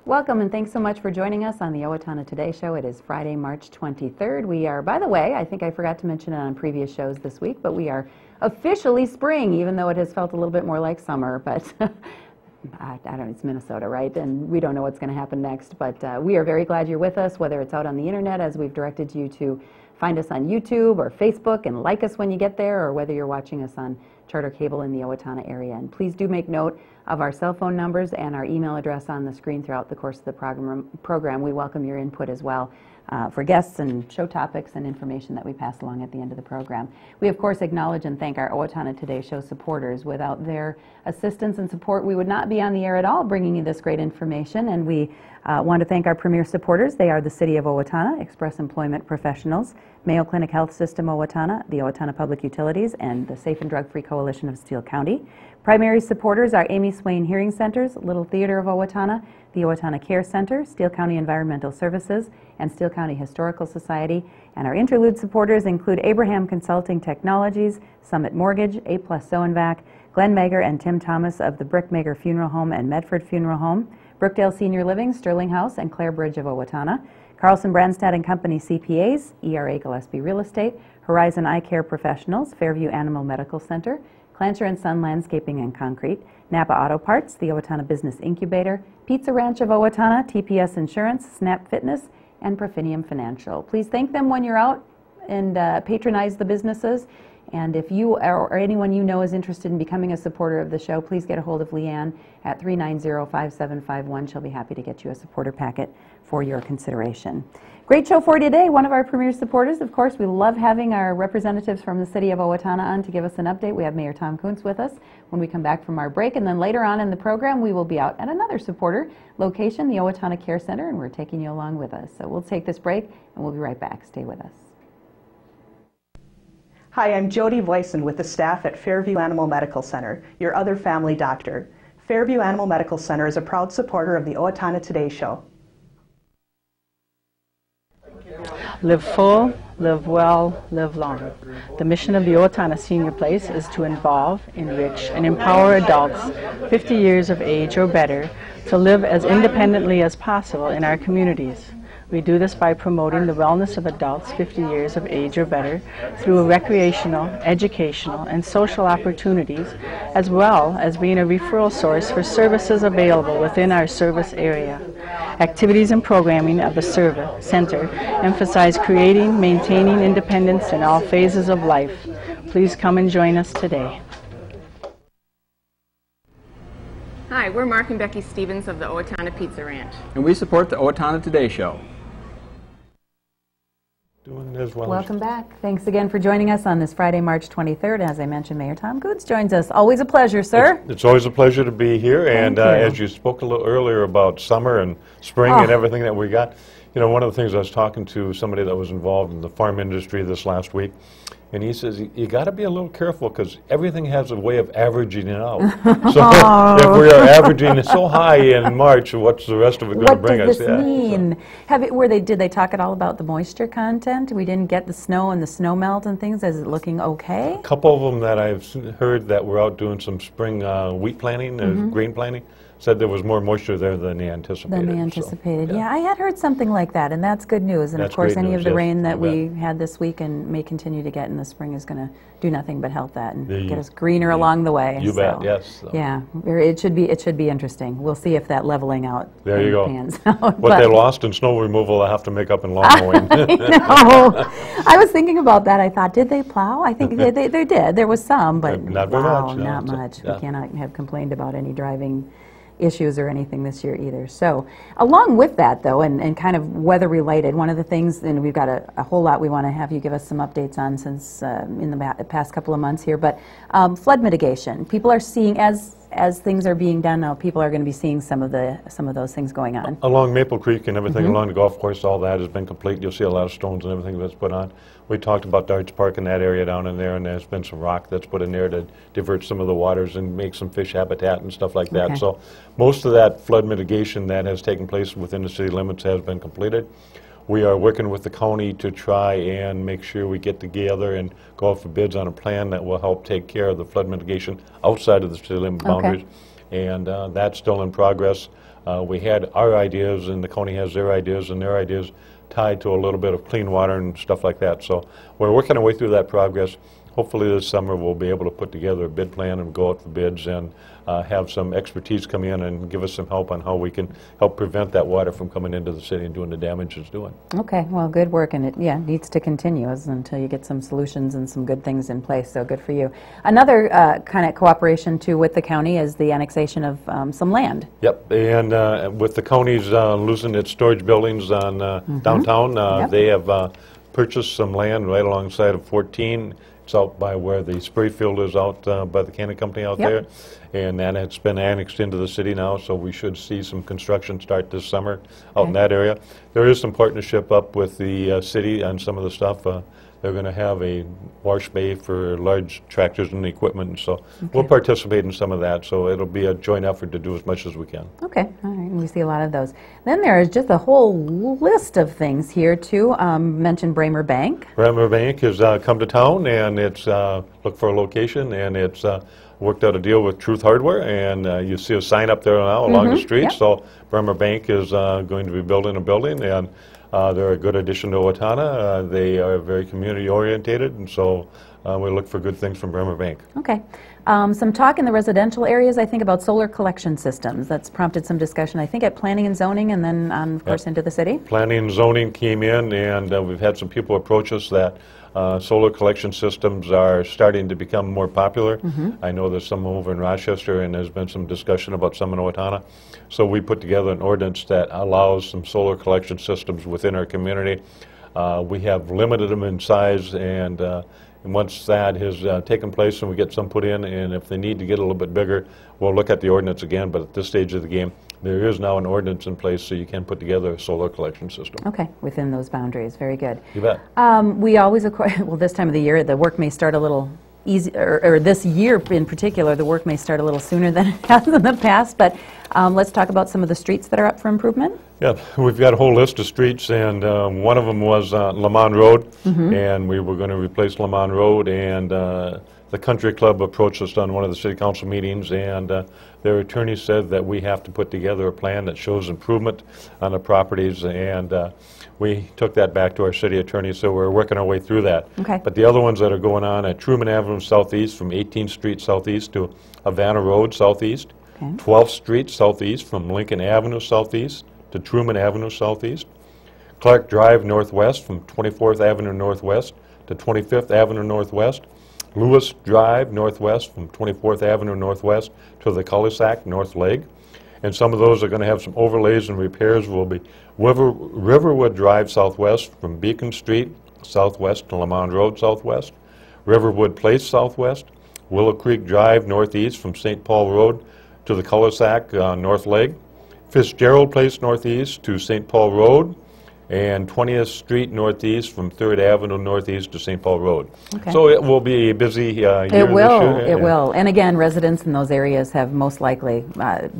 Welcome and thanks so much for joining us on the Owatonna Today Show. It is Friday, March 23rd. We are, by the way, I think I forgot to mention it on previous shows this week, but we are officially spring, even though it has felt a little bit more like summer, but I don't know, it's Minnesota, right? And we don't know what's going to happen next, but we are very glad you're with us, whether it's out on the internet, as we've directed you to find us on YouTube or Facebook and like us when you get there, or whether you're watching us on Charter Cable in the Owatonna area. And please do make note of our cell phone numbers and our email address on the screen throughout the course of the program. We welcome your input as well for guests and show topics and information that we pass along at the end of the program. We, of course, acknowledge and thank our Owatonna Today Show supporters. Without their assistance and support, we would not be on the air at all bringing you this great information. And we want to thank our premier supporters. They are the City of Owatonna, Express Employment Professionals, Mayo Clinic Health System Owatonna, the Owatonna Public Utilities, and the Safe and Drug-Free Coalition of Steele County. Primary supporters are Amy Swain Hearing Centers, Little Theater of Owatonna, the Owatonna Care Center, Steele County Environmental Services, and Steele County Historical Society. And our interlude supporters include Abraham Consulting Technologies, Summit Mortgage, A+ Soenvac, Glenn Mager and Tim Thomas of the Brick Mager Funeral Home and Medford Funeral Home, Brookdale Senior Living, Sterling House, and Clare Bridge of Owatonna, Carlson Brandstad and Company CPAs, ERA Gillespie Real Estate, Horizon Eye Care Professionals, Fairview Animal Medical Center, Clancher & Son Landscaping and Concrete, Napa Auto Parts, the Owatonna Business Incubator, Pizza Ranch of Owatonna, TPS Insurance, Snap Fitness, and Profinium Financial. Please thank them when you're out and patronize the businesses. And if you or anyone you know is interested in becoming a supporter of the show, please get a hold of Leanne at 390-5751. She'll be happy to get you a supporter packet for your consideration. Great show for you today. One of our premier supporters, of course, we love having our representatives from the City of Owatonna on to give us an update. We have Mayor Tom Kuntz with us when we come back from our break. And then later on in the program, we will be out at another supporter location, the Owatonna Care Center, and we're taking you along with us. So we'll take this break and we'll be right back. Stay with us. Hi, I'm Jody Voisin with the staff at Fairview Animal Medical Center, your other family doctor. Fairview Animal Medical Center is a proud supporter of the Owatonna Today Show. Live full, live well, live long. The mission of the Owatonna Senior Place is to involve, enrich, and empower adults 50 years of age or better to live as independently as possible in our communities. We do this by promoting the wellness of adults 50 years of age or better through recreational, educational, and social opportunities, as well as being a referral source for services available within our service area. Activities and programming of the center emphasize creating, maintaining independence in all phases of life. Please come and join us today. Hi, we're Mark and Becky Stevens of the Owatonna Pizza Ranch. And we support the Owatonna Today Show. Welcome back. Thanks again for joining us on this Friday, March 23rd. As I mentioned, Mayor Tom Kuntz joins us. Always a pleasure, sir. It's always a pleasure to be here. And as you spoke a little earlier about summer and spring and everything that we got, you know, one of the things I was talking to somebody that was involved in the farm industry this last week, and he says, you got to be a little careful because everything has a way of averaging it out. So if we are averaging so high in March, what's the rest of it going to bring us? What does this mean? Did they talk at all about the moisture content? We didn't get the snow and the snow melt and things. Is it looking okay? A couple of them that I've heard that were out doing some spring wheat planting, grain planting, said there was more moisture there than they anticipated. Yeah, I had heard something like that, and that's good news. And that's of course, any news, of the rain that we had this week and may continue to get in the spring is going to do nothing but help that and get us greener along the way. You bet, yes. So. Yeah, it should be interesting. We'll see if that leveling out there you go. pans out. What they lost in snow removal, I have to make up in lawn mowing. I know. I was thinking about that. I thought, did they plow? I think they did. There was some, but not very much. No, not much. We cannot have complained about any driving issues or anything this year either. So along with that though, and kind of weather related, one of the things, and we've got a whole lot we want to have you give us some updates on since in the past couple of months here, but flood mitigation. People are seeing, as things are being done now, people are going to be seeing some of those things going on. Along Maple Creek and everything, along the golf course, all that has been complete. You'll see a lot of stones and everything that's put on. We talked about Darts Park in that area down in there, and there's been some rock that's put in there to divert some of the waters and make some fish habitat and stuff like that. So most of that flood mitigation that has taken place within the city limits has been completed. We are working with the county to try and make sure we get together and go out for bids on a plan that will help take care of the flood mitigation outside of the city limit boundaries. And that's still in progress. We had our ideas, and the county has their ideas, and their ideas tied to a little bit of clean water and stuff like that. So we're working our way through that progress. Hopefully this summer we'll be able to put together a bid plan and go out for bids and have some expertise come in and give us some help on how we can help prevent that water from coming into the city and doing the damage it's doing. Okay, well, good work, and it needs to continue until you get some solutions and some good things in place, so good for you. Another kind of cooperation too with the county is the annexation of some land. Yep, and with the county's losing its storage buildings on downtown, Yep. they have purchased some land right alongside of 14. It's out by where the spray field is out by the canning company out Yep. there. And then it's been annexed into the city now, so we should see some construction start this summer out in that area. There is some partnership up with the city on some of the stuff. They're going to have a wash bay for large tractors and equipment, so we'll participate in some of that. So it'll be a joint effort to do as much as we can. Okay, all right, we see a lot of those. Then there is just a whole list of things here too. Mentioned Bramer Bank. Bramer Bank has come to town, and it's looked for a location, and it's worked out a deal with Truth Hardware, and you see a sign up there now along the street. Yep. So Bramer Bank is going to be building a building, and they're a good addition to Owatonna. They are very community orientated, and so we look for good things from Bramer Bank. Okay. Some talk in the residential areas, I think, about solar collection systems. That's prompted some discussion, I think, at Planning and Zoning, and then, of course, into the city. Planning and Zoning came in, and we've had some people approach us that solar collection systems are starting to become more popular. I know there's some over in Rochester, and there's been some discussion about some in Owatonna. So we put together an ordinance that allows some solar collection systems within our community. We have limited them in size, and once that has taken place and we get some put in, and if they need to get a little bit bigger, we'll look at the ordinance again. But at this stage of the game, there is now an ordinance in place so you can put together a solar collection system. Okay, within those boundaries. Very good. You bet. We always, well, this time of the year, the work may start a little easy, or this year in particular, the work may start a little sooner than it has in the past, but let's talk about some of the streets that are up for improvement. Yeah, we've got a whole list of streets, and one of them was Lamont Road, and we were going to replace Lamont Road, and the country club approached us on one of the city council meetings, and their attorney said that we have to put together a plan that shows improvement on the properties, and we took that back to our city attorney, so we're working our way through that. Okay. But the other ones that are going on at Truman Avenue Southeast from 18th Street Southeast to Havana Road Southeast, 12th Street Southeast from Lincoln Avenue Southeast to Truman Avenue Southeast, Clark Drive Northwest from 24th Avenue Northwest to 25th Avenue Northwest, Lewis Drive Northwest from 24th Avenue Northwest to the cul-de-sac North Leg. And some of those are going to have some overlays and repairs. Will be Riverwood Drive Southwest from Beacon Street Southwest to Lamont Road Southwest, Riverwood Place Southwest, Willow Creek Drive Northeast from St. Paul Road to the cul-de-sac North Leg, Fitzgerald Place Northeast to St. Paul Road, and 20th Street Northeast from 3rd Avenue Northeast to St. Paul Road. Okay. So it will be a busy year It will, this year. it will. And again, residents in those areas have most likely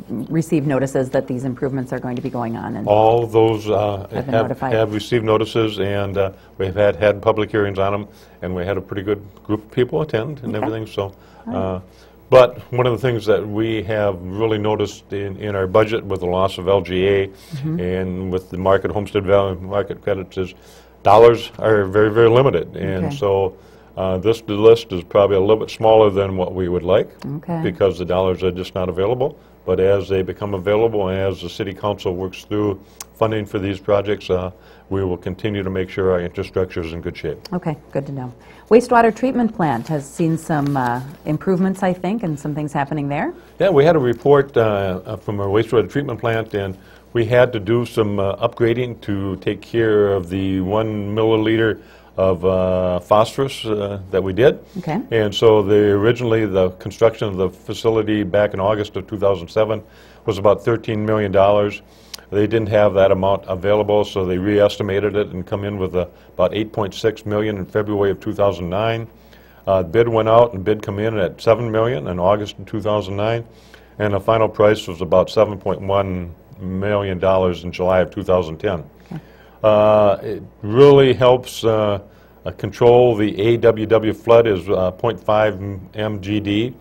received notices that these improvements are going to be going on. And all those been notified. have received notices, and we've had public hearings on them, and we had a pretty good group of people attend and everything. So, but one of the things that we have really noticed in our budget with the loss of LGA and with the market homestead value market credits is dollars are very, very limited. And so this list is probably a little bit smaller than what we would like because the dollars are just not available. But as they become available and as the City Council works through funding for these projects, we will continue to make sure our infrastructure is in good shape. Okay, good to know. Wastewater treatment plant has seen some improvements, I think, and some things happening there. Yeah, we had a report from our wastewater treatment plant, and we had to do some upgrading to take care of the 1 milliliter of phosphorus that we did. Okay. And so originally the construction of the facility back in August of 2007 was about $13 million. They didn't have that amount available, so they re-estimated it and come in with about $8.6 million in February of 2009. Bid went out and bid come in at $7 million in August of 2009, and the final price was about $7.1 million in July of 2010. It really helps control the AWW flood is 0.5 MGD,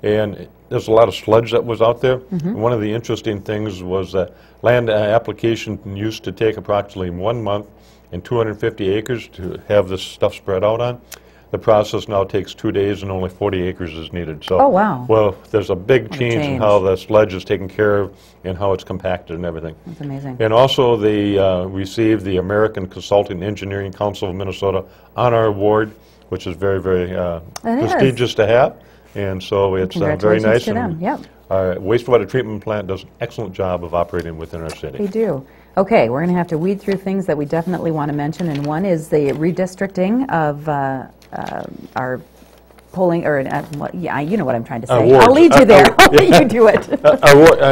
and there's a lot of sludge that was out there. And one of the interesting things was that land application used to take approximately 1 month and 250 acres to have this stuff spread out on. The process now takes 2 days and only 40 acres is needed. So, Oh, wow. well, there's a big change in change. how the sludge is taken care of and how it's compacted and everything. That's amazing. And also they received the American Consulting Engineering Council of Minnesota Honor Award, which is very, very prestigious to have. And so it's very Congratulations nice. to them. Yep. Our wastewater treatment plant does an excellent job of operating within our They city. do. Okay, we're going to have to weed through things that we definitely want to mention, and one is the redistricting of our polling, or yeah, you know what I'm trying to say. Wards. I'll lead you there. I'll let you do it. And on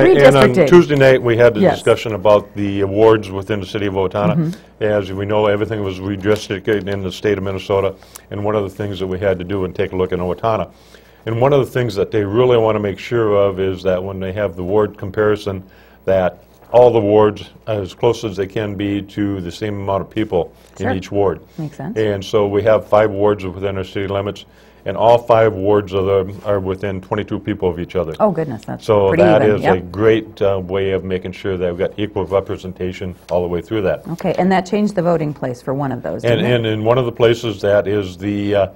Redistricting. Tuesday night, we had a Yes. discussion about the awards within the city of Owatonna. As we know, everything was redistricted in the state of Minnesota, and one of the things that we had to do and take a look at Owatonna. And one of the things that they really want to make sure of is that when they have the ward comparison, that all the wards as close as they can be to the same amount of people Sure. in each ward. Makes sense. And so we have 5 wards within our city limits, and all 5 wards are within 22 people of each other. Oh, goodness, that's So pretty that even. is Yep. a great way of making sure that we've got equal representation all the way through that. Okay, and that changed the voting place for one of those, didn't it? And in one of the places, that is the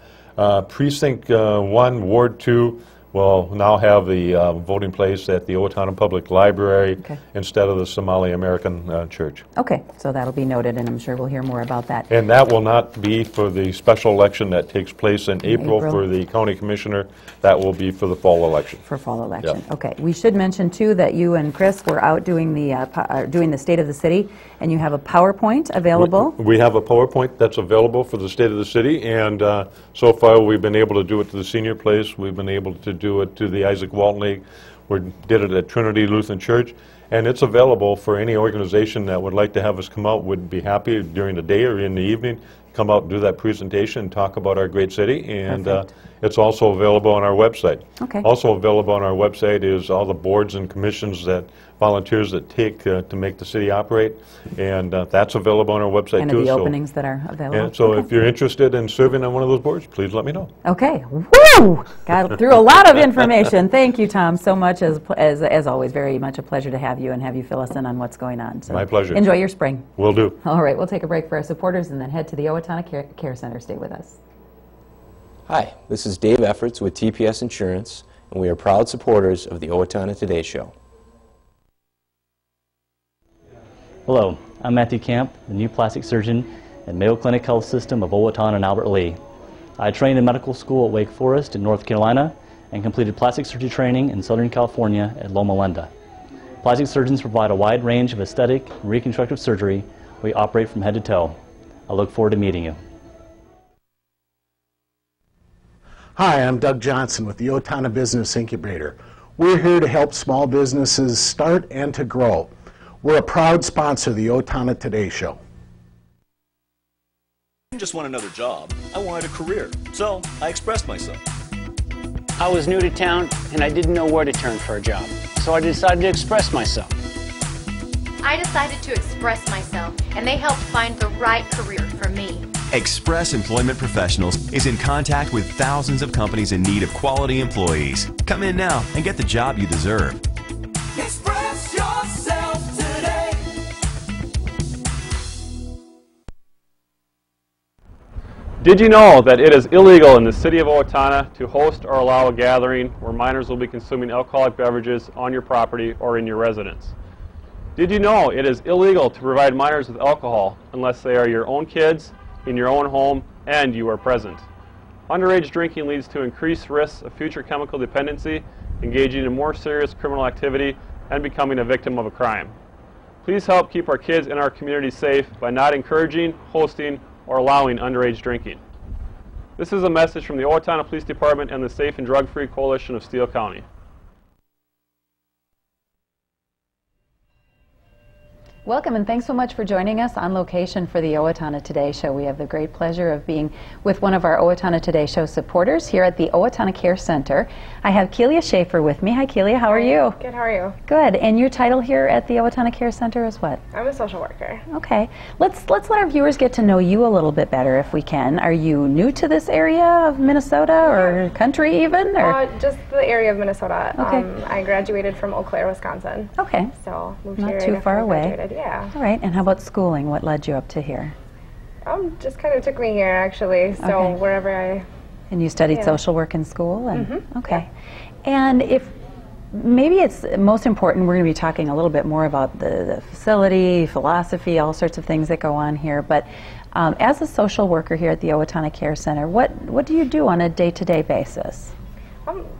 Precinct 1, Ward 2, will now have the voting place at the Owatonna Public Library Okay. instead of the Somali American Church. Okay, so that'll be noted, and I'm sure we'll hear more about that. And that will not be for the special election that takes place in April April. for the county commissioner. That will be for the fall election. For fall election. Yeah. Okay. We should mention, too, that you and Chris were out doing the State of the City, and you have a PowerPoint available. We have a PowerPoint that's available for the state of the city, and so far we've been able to do it to the senior place. We've been able to do it to the Isaac Walton League. We did it at Trinity Lutheran Church, and it's available for any organization that would like to have us come out. Would be happy during the day or in the evening, come out and do that presentation and talk about our great city. And it's also available on our website. Okay. Also available on our website is all the boards and commissions that volunteers that take to make the city operate, and that's available on our website Kind too. of the So- openings that are available. and so if you're interested in serving on one of those boards, please let me know. Okay. Woo! Got through a lot of information. Thank you, Tom, so much. As always, very much a pleasure to have you and have you fill us in on what's going on. So My pleasure. Enjoy your spring. Will do. All right, we'll take a break for our supporters and then head to the Owatonna Care Center. Stay with us. Hi, this is Dave Efforts with TPS Insurance, and we are proud supporters of the Owatonna Today Show. Hello, I'm Matthew Camp, the new plastic surgeon at Mayo Clinic Health System of Owatonna and Albert Lea. I trained in medical school at Wake Forest in North Carolina and completed plastic surgery training in Southern California at Loma Linda. Plastic surgeons provide a wide range of aesthetic and reconstructive surgery. We operate from head to toe. I look forward to meeting you. Hi, I'm Doug Johnson with the Owatonna Business Incubator. We're here to help small businesses start and to grow. We're a proud sponsor of the Owatonna Today Show. I didn't just want another job, I wanted a career, so I expressed myself. I was new to town and I didn't know where to turn for a job, so I decided to express myself. I decided to express myself, and they helped find the right career for me. Express Employment Professionals is in contact with thousands of companies in need of quality employees. Come in now and get the job you deserve. Express yourself today. Did you know that it is illegal in the city of Owatonna to host or allow a gathering where minors will be consuming alcoholic beverages on your property or in your residence? Did you know it is illegal to provide minors with alcohol unless they are your own kids, in your own home, and you are present? Underage drinking leads to increased risks of future chemical dependency, engaging in more serious criminal activity, and becoming a victim of a crime. Please help keep our kids and our community safe by not encouraging, hosting, or allowing underage drinking. This is a message from the Owatonna Police Department and the Safe and Drug-Free Coalition of Steele County. Welcome and thanks so much for joining us on location for the Owatonna Today Show. We have the great pleasure of being with one of our Owatonna Today Show supporters here at the Owatonna Care Center. I have Kelia Shafer with me. Hi Kelia, how are you? Good, how are you? Good. And your title here at the Owatonna Care Center is what? I'm a social worker. Okay. Let's let our viewers get to know you a little bit better if we can. Are you new to this area of Minnesota or country even? Or? Just the area of Minnesota. Okay. I graduated from Eau Claire, Wisconsin. Okay. So moved Not here too right far after I away. graduated. Yeah. All right. And how about schooling? What led you up to here? Just kind of took me here actually. So Okay. wherever I. And you studied Yeah. social work in school? And, Mhm. Okay. And if maybe it's most important, we're going to be talking a little bit more about the facility, philosophy, all sorts of things that go on here. But as a social worker here at the Owatonna Care Center, what do you do on a day-to-day basis?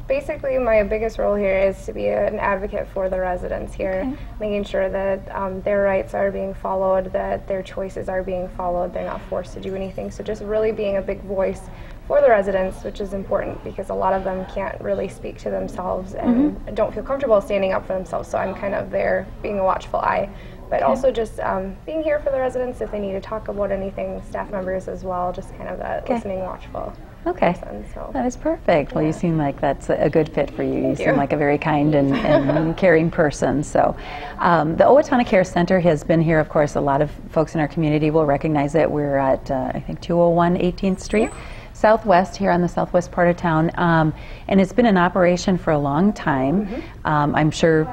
Basically, my biggest role here is to be an advocate for the residents here, making sure that their rights are being followed, that their choices are being followed, they're not forced to do anything. So just really being a big voice for the residents, which is important because a lot of them can't really speak to themselves and don't feel comfortable standing up for themselves. So I'm kind of there being a watchful eye. But also just being here for the residents if they need to talk about anything, staff members as well, just kind of that listening, watchful person. So. That is perfect. Well, you seem like that's a good fit for you. You seem you. like a very kind and caring person. So the Owatonna Care Center has been here, of course. A lot of folks in our community will recognize it. We're at, I think, 201 18th Street. Southwest, here on the southwest part of town, and it's been in operation for a long time. I'm sure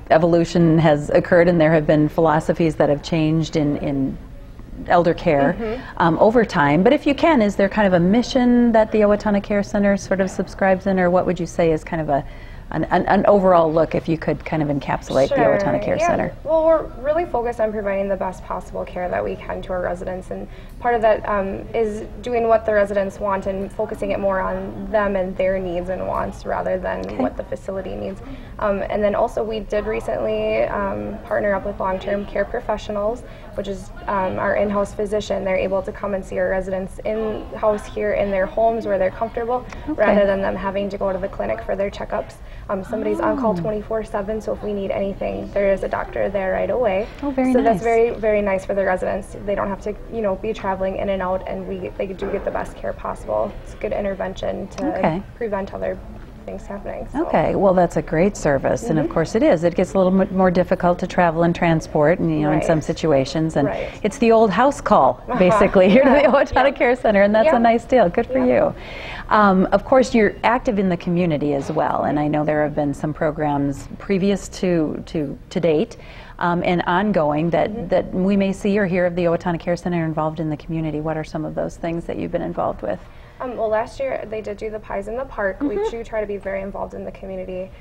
evolution has occurred and there have been philosophies that have changed in elder care over time. But if you can, is there kind of a mission that the Owatonna Care Center sort of subscribes in, or what would you say is kind of an overall look, if you could kind of encapsulate the Owatonna Care Center? Well, we're really focused on providing the best possible care that we can to our residents, and part of that is doing what the residents want and focusing it more on them and their needs and wants rather than what the facility needs. And then also we did recently partner up with long-term care professionals, which is our in-house physician. They're able to come and see our residents in-house here in their homes where they're comfortable, rather than them having to go to the clinic for their checkups. Somebody's on call 24/7, so if we need anything, there is a doctor there right away. Oh, very so nice. that's very, very nice for the residents. They don't have to, be traveling in and out, and they do get the best care possible. It's good intervention to prevent other things happening. So. Okay, well that's a great service, and of course it is. It gets a little bit more difficult to travel and transport, and in some situations, and it's the old house call basically here to the Owatonna Care Center, and that's a nice deal. Good for you. Of course, you're active in the community as well, and I know there have been some programs previous to date and ongoing that we may see or hear of the Owatonna Care Center involved in the community. What are some of those things that you've been involved with? Well, last year they did do the Pies in the Park. We do try to be very involved in the community.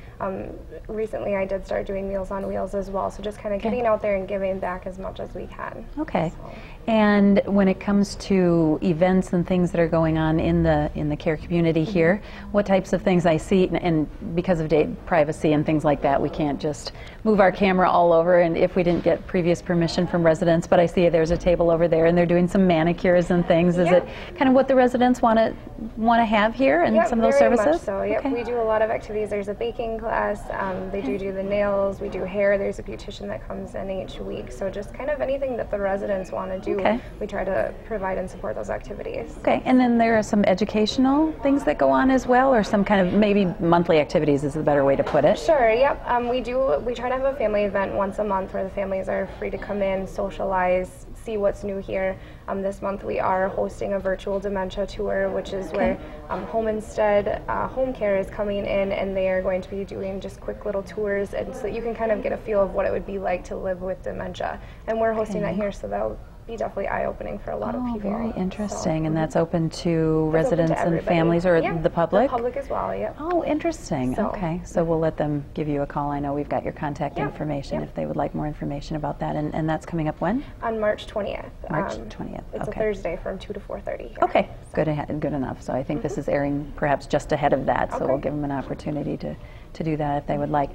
Recently I did start doing Meals on Wheels as well, so just kind of getting out there and giving back as much as we can. Okay. So. And when it comes to events and things that are going on in the care community here, what types of things I see, and because of data privacy and things like that, we can't just move our camera all over, and if we didn't get previous permission from residents, but I see there's a table over there and they're doing some manicures and things. Is it kind of what the residents want to have here and some of those very services? Much so. Yep, we do a lot of activities. There's a baking class, they do the nails, we do hair, there's a beautician that comes in each week, so just kind of anything that the residents want to do, we try to provide and support those activities. Okay, and then there are some educational things that go on as well, or some kind of maybe monthly activities is a better way to put it. Sure, yep. We try to have a family event once a month where the families are free to come in, socialize, see what's new here. This month we are hosting a virtual dementia tour, which is where Home Instead Home Care is coming in, and they are going to be doing just quick little tours, and so you can kind of get a feel of what it would be like to live with dementia. And we're hosting that here, so that'll be definitely eye-opening for a lot of people. Very interesting. And that's open to residents and families, or the public? The public as well, yep. Oh, interesting. Okay, so we'll let them give you a call. I know we've got your contact information if they would like more information about that. And that's coming up when? On March 20th. March 20th. It's a Thursday from 2 to 4:30 here. Okay, good enough. So I think this is airing perhaps just ahead of that, so we'll give them an opportunity to to do that if they would like.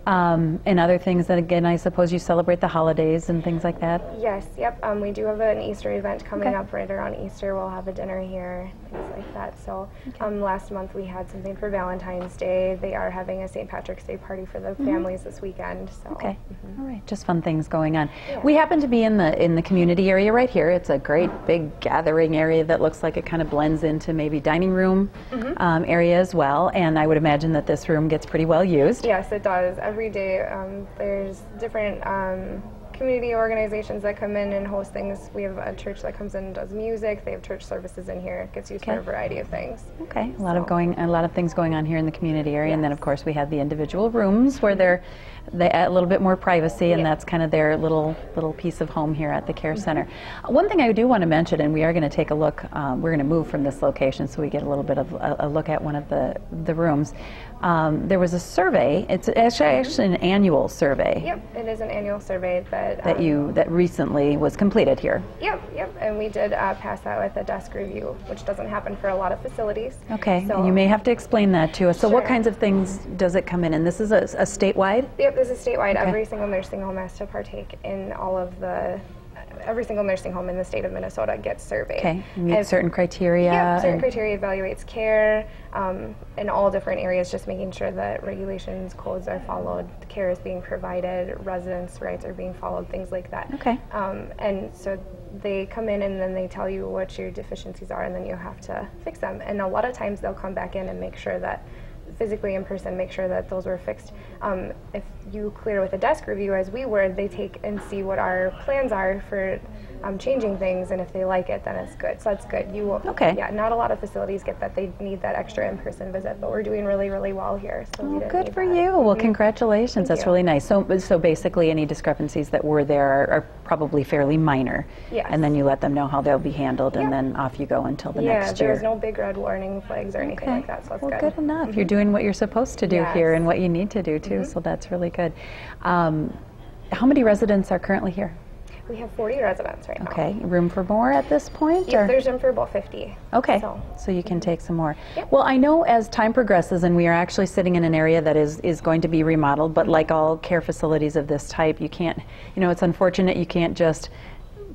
And other things that, again, I suppose you celebrate the holidays and things like that? Yes, yep. We do have an Easter event coming up right around Easter. We'll have a dinner here, things like that. So last month we had something for Valentine's Day. They are having a St. Patrick's Day party for the families this weekend. So. Okay, all right, just fun things going on. Yeah. We happen to be in the community area right here. It's a great big gathering area that looks like it kind of blends into maybe dining room area as well. And I would imagine that this room gets pretty well used. Yes, it does. Every day there's different community organizations that come in and host things. We have a church that comes in and does music. They have church services in here. It gets used for a variety of things. Okay, a lot of things going on here in the community area, and then of course we have the individual rooms where they add a little bit more privacy, and that's kind of their little piece of home here at the Care Center. One thing I do want to mention, and we are going to take a look, we're going to move from this location so we get a little bit of a look at one of the rooms. There was a survey. It's actually an annual survey. Yep, it is an annual survey that recently was completed here. Yep, and we did pass that with a desk review, which doesn't happen for a lot of facilities. Okay, so, you may have to explain that to us. So sure. What kinds of things does it come in? And this is a statewide? Yep, this is statewide. Okay. Every single nursing home has to partake in all of every single nursing home in the state of Minnesota gets surveyed. Okay, you meet certain criteria. Yeah, certain criteria evaluates care in all different areas, just making sure that regulations, codes are followed, care is being provided, residents' rights are being followed, things like that. Okay. And so they come in and then they tell you what your deficiencies are, and then you have to fix them. And a lot of times they'll come back in and make sure that physically in person, make sure that those were fixed. If you clear with a desk review, as we were, they take and see what our plans are for changing things, and if they like it, then it's good. So that's good. You will, okay. Yeah, not a lot of facilities get that. They need that extra in-person visit, but we're doing really, really well here. So we didn't good need for that. you. Well, congratulations. Thank That's you. really nice. So basically, any discrepancies that were there are probably fairly minor. Yes. And then you let them know how they'll be handled, and then off you go until the next year. year. There's no big red warning flags or anything like that. So that's good enough. You're doing what you're supposed to do here and what you need to do too. So that's really good. How many residents are currently here? We have 40 residents right now. Okay, room for more at this point? Yep, there's room for about 50. Okay, so you can take some more. Yep. Well, I know as time progresses, and we are actually sitting in an area that is going to be remodeled, but like all care facilities of this type, you can't, it's unfortunate you can't just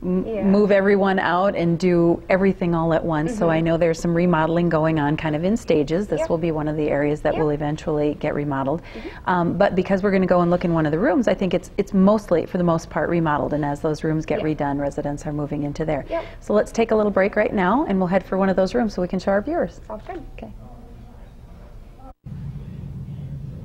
move everyone out and do everything all at once. So I know there's some remodeling going on kind of in stages. This will be one of the areas that will eventually get remodeled. But because we're going to go and look in one of the rooms, I think it's mostly, for the most part, remodeled. And as those rooms get redone, residents are moving into there. So let's take a little break right now, and we'll head for one of those rooms so we can show our viewers. Sounds good. Okay.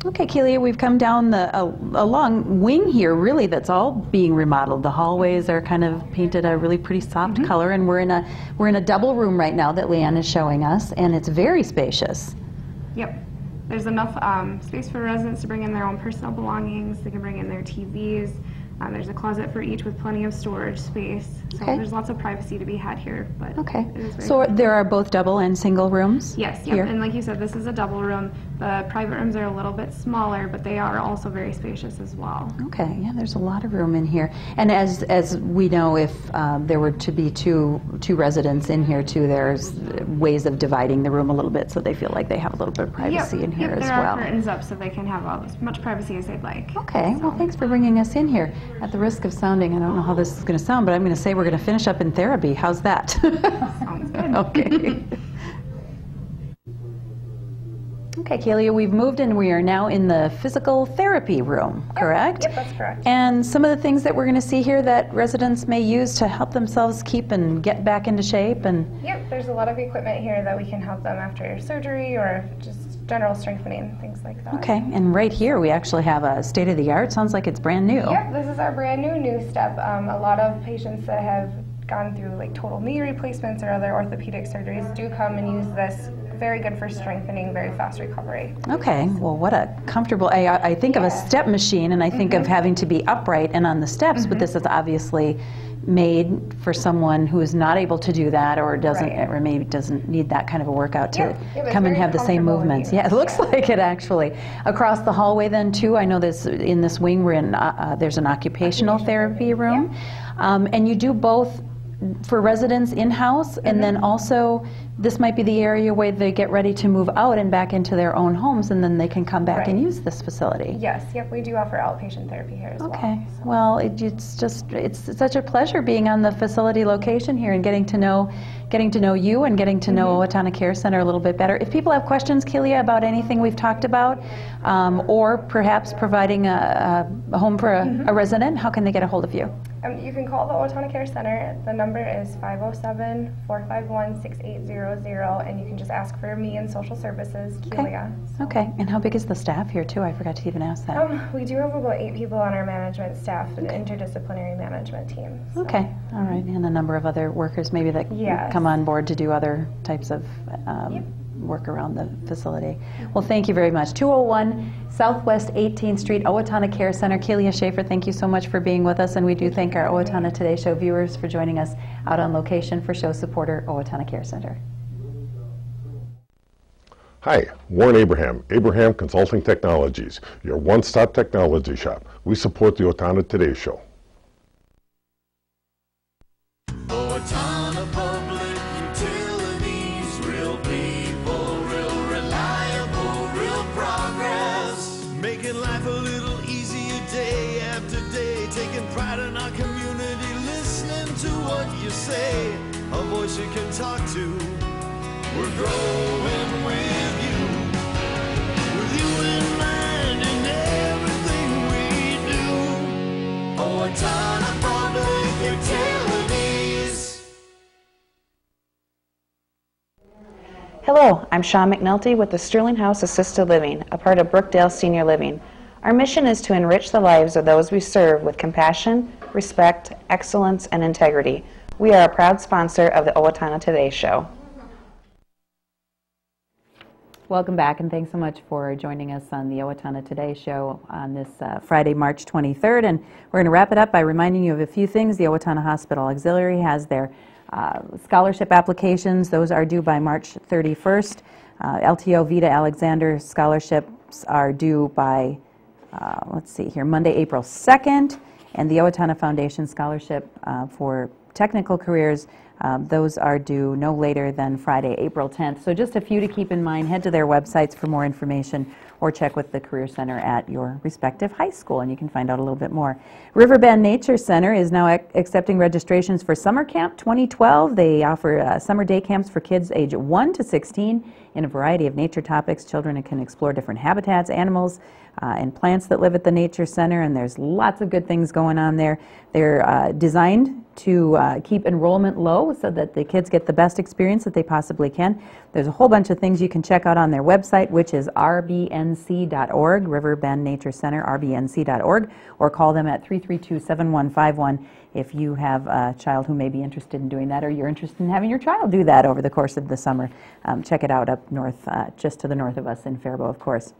Okay, Kelia, we've come down a long wing here, really, that's all being remodeled. The hallways are kind of painted a really pretty soft color, and we're in a double room right now that Leanne is showing us, and it's very spacious. Yep. There's enough space for residents to bring in their own personal belongings. They can bring in their TVs. There's a closet for each with plenty of storage space. So there's lots of privacy to be had here. But So there are both double and single rooms? Yes, here? And like you said, this is a double room. The private rooms are a little bit smaller, but they are also very spacious as well. Okay, yeah, there's a lot of room in here. And as we know, if there were to be two residents in here too, there's ways of dividing the room a little bit so they feel like they have a little bit of privacy in here as well. There are curtains up so they can have as much privacy as they'd like. Okay, well, thanks for bringing us in here. At the risk of sounding, I don't know how this is going to sound, but I'm going to say we're going to finish up in therapy. How's that? Sounds good. Okay. Okay, Kelia, we've moved and we are now in the physical therapy room, correct? Yep, that's correct. And some of the things that we're going to see here that residents may use to help themselves keep and get back into shape and... Yep, there's a lot of equipment here that we can help them after surgery or just general strengthening, things like that. Okay, and right here we actually have a state-of-the-art. Sounds like it's brand new. Yep, this is our brand new step. A lot of patients that have gone through like total knee replacements or other orthopedic surgeries do come and use this. Very good for strengthening, very fast recovery. Okay, well, what a comfortable, I think of a step machine and I think of having to be upright and on the steps, but this is obviously made for someone who is not able to do that or doesn't, or maybe doesn't need that kind of a workout to come and have the same movements. Yeah, it looks like it actually. Across the hallway then too, I know this in this wing we're in, there's an occupational therapy room, and you do both for residents in-house, and then also this might be the area where they get ready to move out and back into their own homes, and then they can come back and use this facility. Yes, yep, we do offer outpatient therapy here as well. Okay, well, it's such a pleasure being on the facility location here and getting to know you and getting to know Owatonna Care Center a little bit better. If people have questions, Kelia, about anything we've talked about, or perhaps providing a home for a resident, how can they get a hold of you? You can call the Owatonna Care Center. The number is 507-451-6800, and you can just ask for me and social services, Kelia. Okay, and how big is the staff here too? I forgot to even ask that. We do have about 8 people on our management staff, an interdisciplinary management team. So. Okay, all right, and a number of other workers maybe that come on board to do other types of work around the facility. Well, thank you very much. 201 Southwest 18th Street, Owatonna Care Center. Kelia Shafer, thank you so much for being with us, and we do thank our Owatonna Today Show viewers for joining us out on location for show supporter Owatonna Care Center. Hi, Warren Abraham, Abraham Consulting Technologies, your one-stop technology shop. We support the Owatonna Today Show. Owatonna Public Utilities, real people, real reliable, real progress. Making life a little easier day after day, taking pride in our community, listening to what you say, a voice you can talk to. We're growing with you in mind in everything we do. Owatonna Public Utilities. Hello, I'm Sean McNulty with the Sterling House Assisted Living, a part of Brookdale Senior Living. Our mission is to enrich the lives of those we serve with compassion, respect, excellence, and integrity. We are a proud sponsor of the Owatonna Today Show. Welcome back, and thanks so much for joining us on the Owatonna Today Show on this Friday, March 23rd. And we're going to wrap it up by reminding you of a few things. The Owatonna Hospital Auxiliary has their scholarship applications. Those are due by March 31st. LTO Vita Alexander scholarships are due by, let's see here, Monday, April 2nd. And the Owatonna Foundation Scholarship for Technical Careers, those are due no later than Friday, April 10th. So just a few to keep in mind. Head to their websites for more information or check with the Career Center at your respective high school, and you can find out a little bit more. Riverbend Nature Center is now accepting registrations for Summer Camp 2012. They offer summer day camps for kids age 1 to 16 in a variety of nature topics. Children can explore different habitats, animals, and plants that live at the Nature Center, and there's lots of good things going on there. They're designed to keep enrollment low so that the kids get the best experience that they possibly can. There's a whole bunch of things you can check out on their website, which is rbnc.org, Riverbend Nature Center, rbnc.org, or call them at 332-7151 if you have a child who may be interested in doing that, or you're interested in having your child do that over the course of the summer. Check it out up north, just to the north of us in Faribault, of course.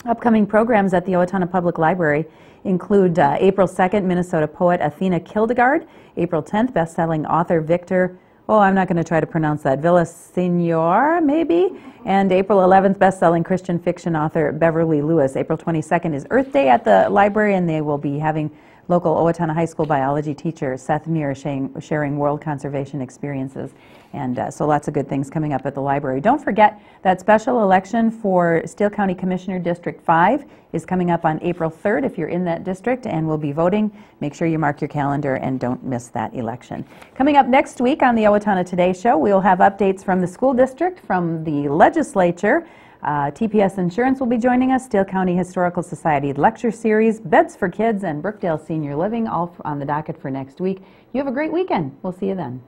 Upcoming programs at the Owatonna Public Library include April 2nd, Minnesota poet Athena Kildegard, April 10th, best-selling author Victor, I'm not going to try to pronounce that, Villaseñor, maybe, and April 11th, best-selling Christian fiction author Beverly Lewis. April 22nd is Earth Day at the library, and they will be having local Owatonna High School biology teacher Seth Muir sharing world conservation experiences. And so lots of good things coming up at the library. Don't forget that special election for Steele County Commissioner District 5 is coming up on April 3rd if you're in that district and will be voting. Make sure you mark your calendar and don't miss that election. Coming up next week on the Owatonna Today Show, we'll have updates from the school district, from the legislature. TPS Insurance will be joining us, Steele County Historical Society lecture series, Beds for Kids, and Brookdale Senior Living, all on the docket for next week. You have a great weekend. We'll see you then.